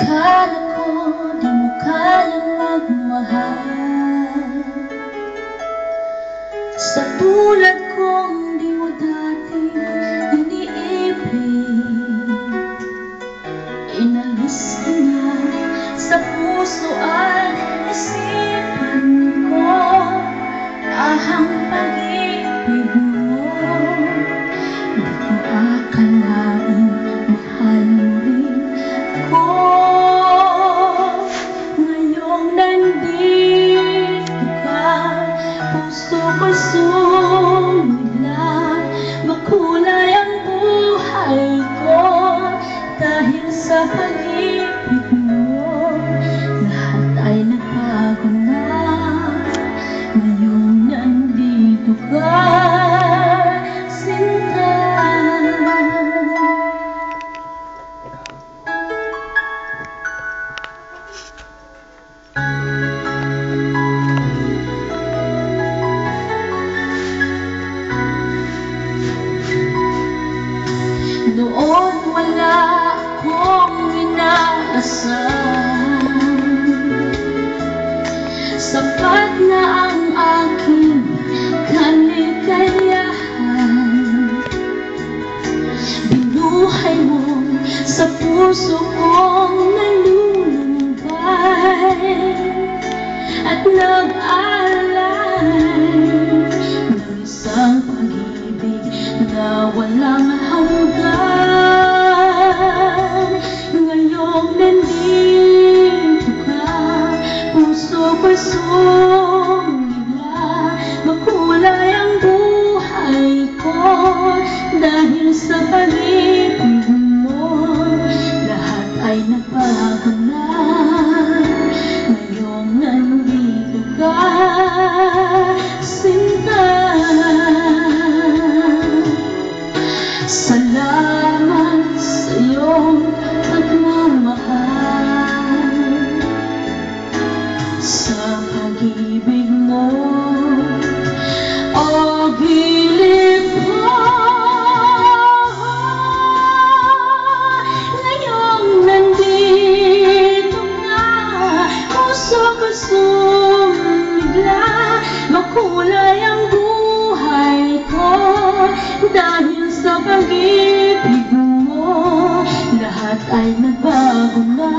Akala ko di mo kayang magmahal, sa tulad kong di mo dati iniibig. Inalis ka na sa puso at isipan ko, ahang pag-ibig mo. Di ko akalain mahal mo rin ako. Ngayong nandito ka, puso ko'y sumigla. Makulay ang buhay ko dahil sa pag-ibig mo. Lahat ay nagbago na ngayong nandito ka, sinta. Noon wala akong inaasahan, sapat na ang aking kaligayahan. Binuhay mo sa puso kong nalulumbay at nag-alay ng isang pag-ibig na walang hanggan. Ngayong nandito ka, puso ko'y sumigla. Makulay ang buhay ko dahil sa pag-ibig mo. Lahat ay nagbago na ngayong nandito ka, sinta. Salamat sa iyong pagmamahal, sa pag-ibig mo. O gilid ko, ngayong nandito ka, puso ko'y sumigla. Makulay ang buhay ko dahil sa pag-ibig mo. Lahat ay nagbago na